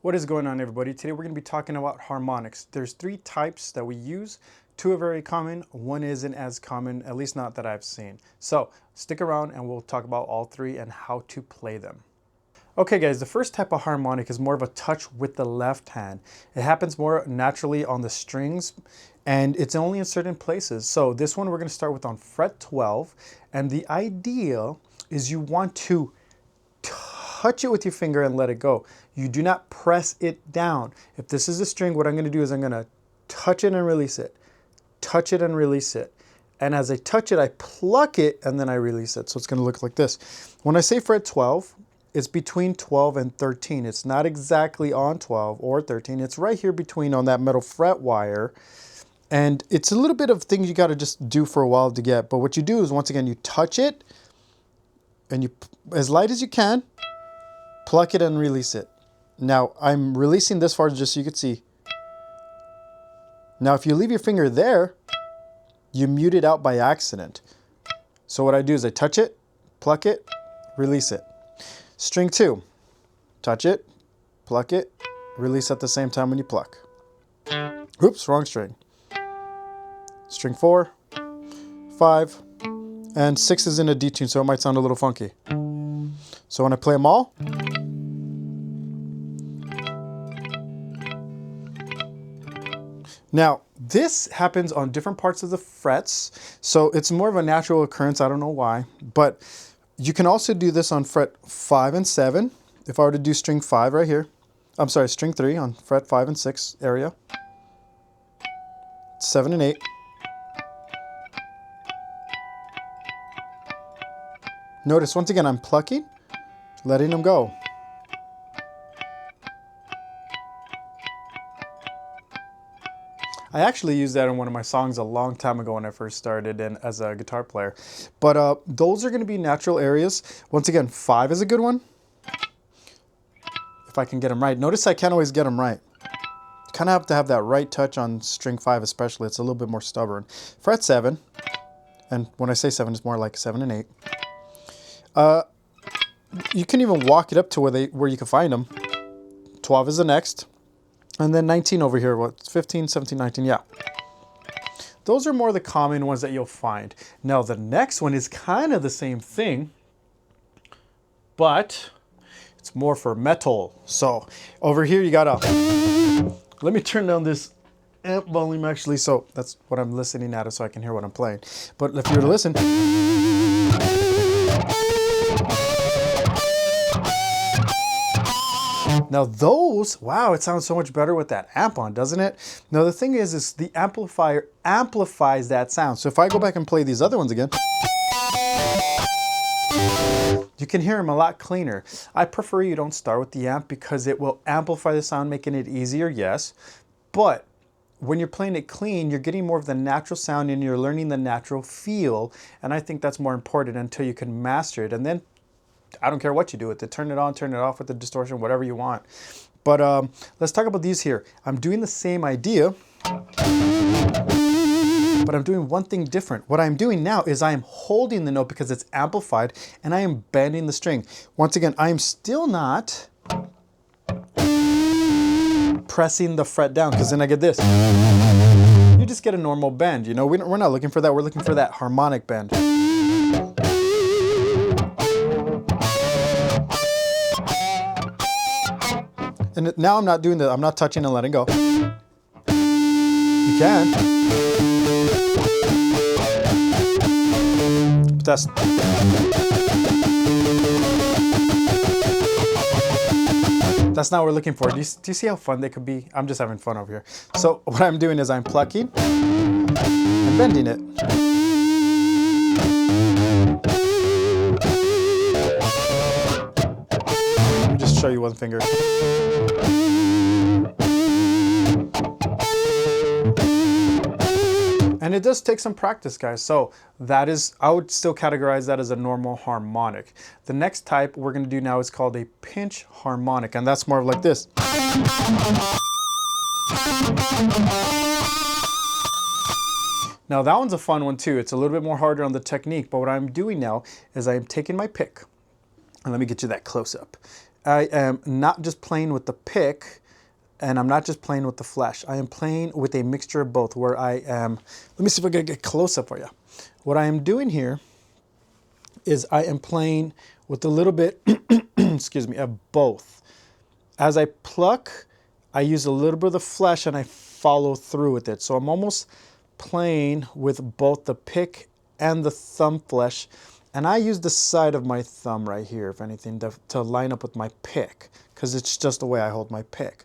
What is going on, everybody? Today we're going to be talking about harmonics. There's three types that we use. Two are very common, one isn't as common, at least not that I've seen. So stick around and we'll talk about all three and how to play them. Okay guys, the first type of harmonic is more of a touch with the left hand. It happens more naturally on the strings and it's only in certain places. So this one we're going to start with on fret 12, and the idea is you want to touch it with your finger and let it go. You do not press it down. If this is a string, what I'm going to do is I'm going to touch it and release it. Touch it and release it. And as I touch it, I pluck it and then I release it. So it's going to look like this. When I say fret 12, it's between 12 and 13. It's not exactly on 12 or 13. It's right here between on that metal fret wire. And it's a little bit of things you got to just do for a while to get. But what you do is, once again, you touch it and you, as light as you can, pluck it and release it. Now I'm releasing this far just so you can see. Now if you leave your finger there, you mute it out by accident. So what I do is I touch it, pluck it, release it. String 2, touch it, pluck it, release at the same time when you pluck. Oops, wrong string. String 4, 5, and 6 is in a D tune, so it might sound a little funky. So when I play them all, now this happens on different parts of the frets, so it's more of a natural occurrence. I don't know why, but you can also do this on fret 5 and 7. If I were to do string 5 right here, I'm sorry, string 3 on fret 5 and 6 area, 7 and 8. Notice once again I'm plucking, letting them go. I actually used that in one of my songs a long time ago when I first started and as a guitar player. But those are going to be natural areas. Once again, 5 is a good one. If I can get them right. Notice I can't always get them right. You kind of have to have that right touch on string 5 especially. It's a little bit more stubborn. Fret 7, and when I say 7, it's more like 7 and 8. You can even walk it up to where you can find them. 12 is the next. And then 19 over here, what, 15, 17, 19, yeah. Those are more the common ones that you'll find. Now the next one is kind of the same thing, but it's more for metal. So over here you gotta, let me turn down this amp volume actually, so that's what I'm listening at so I can hear what I'm playing. But if you were to listen, now those, wow, it sounds so much better with that amp on, doesn't it? Now the thing is the amplifier amplifies that sound. So if I go back and play these other ones again, you can hear them a lot cleaner. I prefer you don't start with the amp because it will amplify the sound, making it easier, yes. But when you're playing it clean, you're getting more of the natural sound and you're learning the natural feel. And I think that's more important until you can master it. And then I don't care what you do with it. Turn it on, turn it off with the distortion, whatever you want. But let's talk about these here. I'm doing the same idea, but I'm doing one thing different. What I'm doing now is I am holding the note because it's amplified and I am bending the string. Once again, I am still not pressing the fret down because then I get this. You just get a normal bend, you know? We're not looking for that. We're looking for that harmonic bend. And now I'm not doing that. I'm not touching and letting go. You can. But that's not what we're looking for. Do you see how fun they could be? I'm just having fun over here. So what I'm doing is I'm plucking and bending it. Let me just show you one finger. And it does take some practice, guys. So that is, I would still categorize that as a normal harmonic. The next type we're gonna do now is called a pinch harmonic, and that's more of like this. Now that one's a fun one too. It's a little bit more harder on the technique, but what I'm doing now is I'm taking my pick, and let me get you that close up. I am not just playing with the pick, and I'm not just playing with the flesh. I am playing with a mixture of both, where I am, let me see if I can get close up for you. What I am doing here is I am playing with a little bit, excuse me, of both. As I pluck, I use a little bit of the flesh and I follow through with it. So I'm almost playing with both the pick and the thumb flesh. And I use the side of my thumb right here, if anything, to line up with my pick, because it's just the way I hold my pick.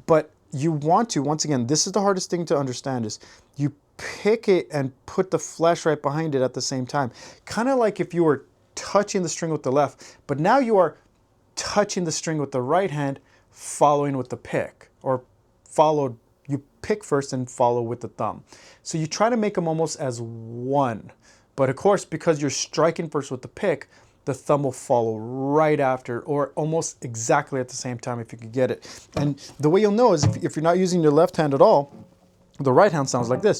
But you want to, once again, this is the hardest thing to understand, is you pick it and put the flesh right behind it at the same time. Kind of like if you were touching the string with the left, but now you are touching the string with the right hand, following with the pick, or you pick first and follow with the thumb. So you try to make them almost as one. But of course, because you're striking first with the pick, the thumb will follow right after, or almost exactly at the same time if you could get it. And the way you'll know is if you're not using your left hand at all, the right hand sounds like this.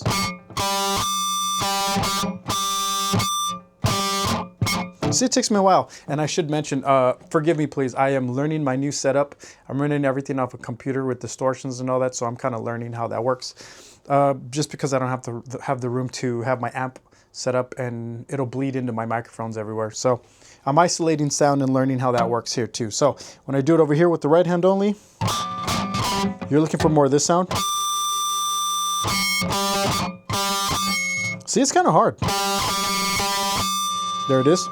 See, it takes me a while. And I should mention, forgive me please, I am learning my new setup. I'm running everything off a computer with distortions and all that, so I'm kind of learning how that works. Just because I don't have to have the room to have my amp set up, and it'll bleed into my microphones everywhere. So I'm isolating sound and learning how that works here too. So when I do it over here with the right hand only, you're looking for more of this sound. See, it's kind of hard. There it is.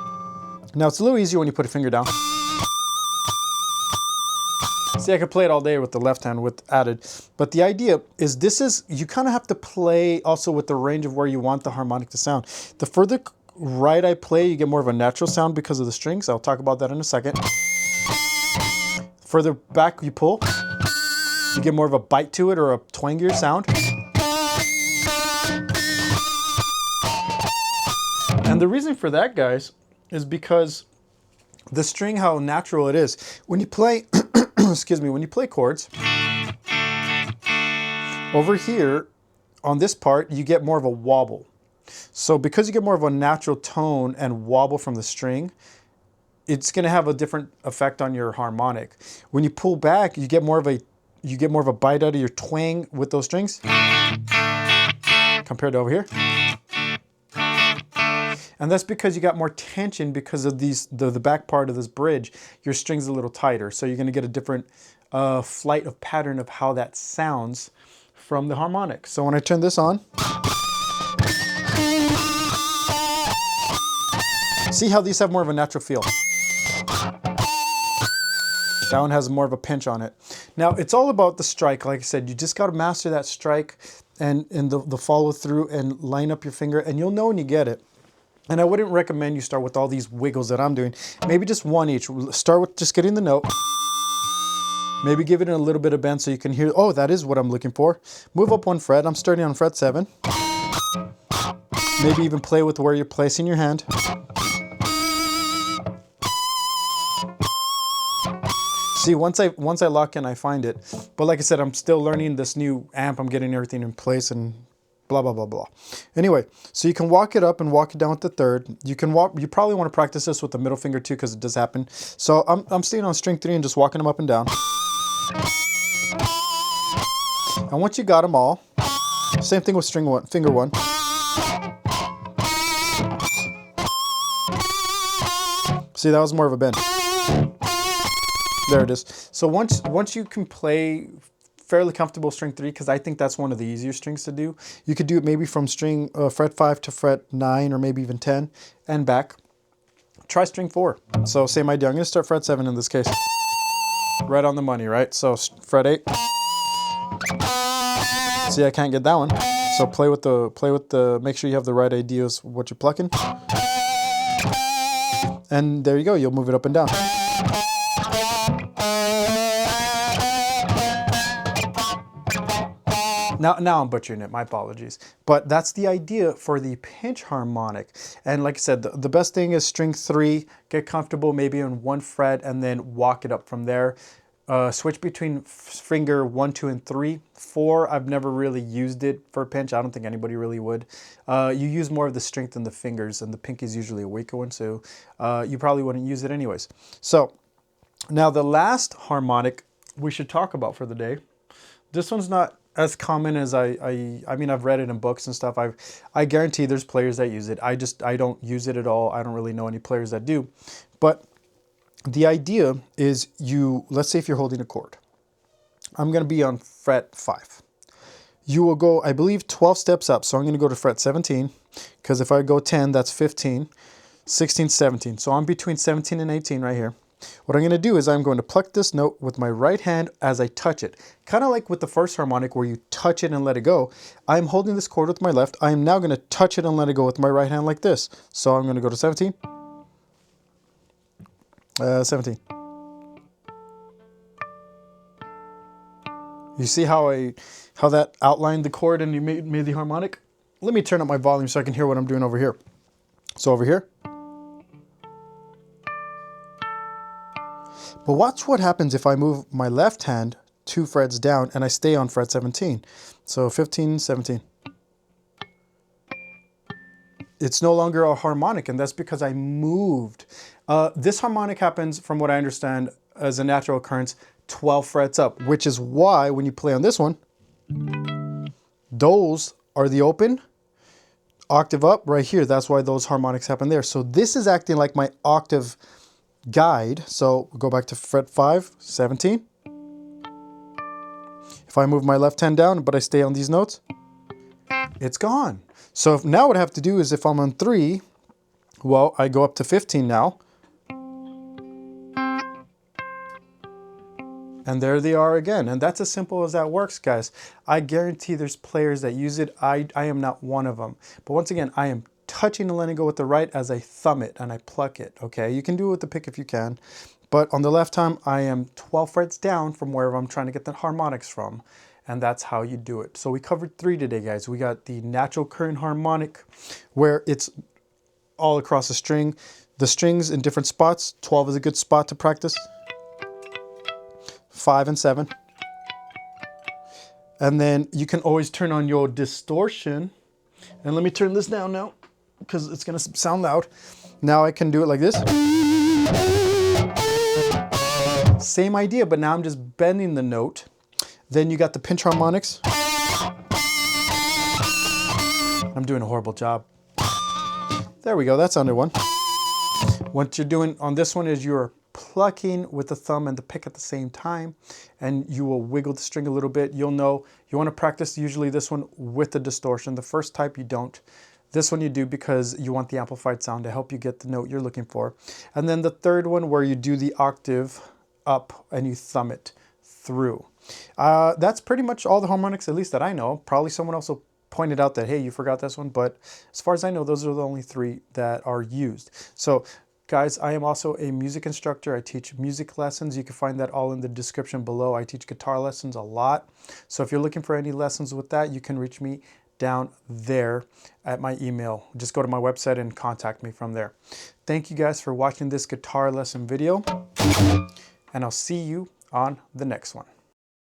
Now it's a little easier when you put a finger down. See, I could play it all day with the left hand with added, but the idea is you kind of have to play also with the range of where you want the harmonic to sound. The further right I play, you get more of a natural sound because of the strings. I'll talk about that in a second. Further back you pull, you get more of a bite to it, or a twangier sound. And the reason for that, guys, is because the string, how natural it is. When you play, excuse me, when you play chords, over here on this part, you get more of a wobble. So because you get more of a natural tone and wobble from the string, it's going to have a different effect on your harmonic. When you pull back, you get more of a bite out of your twang with those strings compared to over here. And that's because you got more tension because of the back part of this bridge. Your string's a little tighter, so you're going to get a different flight of pattern of how that sounds from the harmonic. So when I turn this on, see how these have more of a natural feel. That one has more of a pinch on it. Now, it's all about the strike. Like I said, you just got to master that strike and the follow through and line up your finger, and you'll know when you get it. And I wouldn't recommend you start with all these wiggles that I'm doing. Maybe just one each. Start with just getting the note. Maybe give it a little bit of bend so you can hear, oh, that is what I'm looking for. Move up one fret. I'm starting on fret 7. Maybe even play with where you're placing your hand. See, once I lock in, I find it. But like I said, I'm still learning this new amp. I'm getting everything in place and blah, blah, blah, blah. Anyway, so you can walk it up and walk it down with the third. You probably want to practice this with the middle finger too, because it does happen. So I'm staying on string 3 and just walking them up and down. And once you got them all, same thing with string 1, finger 1. See, that was more of a bend. There it is. So once you can play fairly comfortable string 3, because I think that's one of the easier strings to do. You could do it maybe from string fret 5 to fret 9, or maybe even 10 and back. Try string 4. So same idea. I'm going to start fret 7 in this case. Right on the money, right? So fret 8. See, I can't get that one. So play with the make sure you have the right ideas what you're plucking. And there you go. You'll move it up and down. Now I'm butchering it, my apologies. But that's the idea for the pinch harmonic. And like I said, the best thing is string 3, get comfortable maybe on 1 fret and then walk it up from there. Switch between finger 1, 2, and 3. 4, I've never really used it for pinch. I don't think anybody really would. You use more of the strength in the fingers, and the pinky is usually a weaker one, so you probably wouldn't use it anyways. So Now the last harmonic we should talk about for the day. This one's not as common as I mean, I've read it in books and stuff. I guarantee there's players that use it. I don't use it at all. I don't really know any players that do. But the idea is let's say if you're holding a chord. I'm going to be on fret 5. You will go, I believe, 12 steps up. So I'm going to go to fret 17, because if I go 10, that's 15, 16, 17. So I'm between 17 and 18 right here. What I'm going to do is I'm going to pluck this note with my right hand as I touch it. Kind of like with the first harmonic where you touch it and let it go. I'm holding this chord with my left. I am now going to touch it and let it go with my right hand like this. So I'm going to go to 17. 17. You see how that outlined the chord and you made the harmonic? Let me turn up my volume so I can hear what I'm doing over here. So over here. But watch what happens if I move my left hand 2 frets down and I stay on fret 17. So 15, 17. It's no longer a harmonic, and that's because I moved. This harmonic happens, from what I understand, as a natural occurrence, 12 frets up, which is why when you play on this one, those are the open, octave up right here. That's why those harmonics happen there. So this is acting like my octave guide. So we'll go back to fret 5, 17. If I move my left hand down, but I stay on these notes, it's gone. So now what I have to do is if I'm on 3, well, I go up to 15 now. And there they are again. And that's as simple as that works, guys. I guarantee there's players that use it. I am not one of them. But once again, I am touching and letting go with the right as I thumb it and I pluck it, okay? You can do it with the pick if you can. But on the left arm, I am 12 frets down from wherever I'm trying to get the harmonics from. And that's how you do it. So we covered 3 today, guys. We got the natural current harmonic, where it's all across the string. The strings in different spots. 12 is a good spot to practice. 5 and 7. And then you can always turn on your distortion. And let me turn this down now, because it's going to sound loud. Now I can do it like this. Same idea, but now I'm just bending the note. Then you got the pinch harmonics. I'm doing a horrible job. There we go, that's under one. What you're doing on this one is you're plucking with the thumb and the pick at the same time, and you will wiggle the string a little bit. You'll know you want to practice usually this one with the distortion. The first type you don't. This one you do because you want the amplified sound to help you get the note you're looking for. And then the third one where you do the octave up and you thumb it through. That's pretty much all the harmonics, at least that I know. Probably someone else will point it out that, hey, you forgot this one, but as far as I know, those are the only 3 that are used. So guys, I am also a music instructor. I teach music lessons. You can find that all in the description below. I teach guitar lessons a lot. So if you're looking for any lessons with that, you can reach me down there at my email. Just go to my website and contact me from there. Thank you guys for watching this guitar lesson video, and I'll see you on the next one.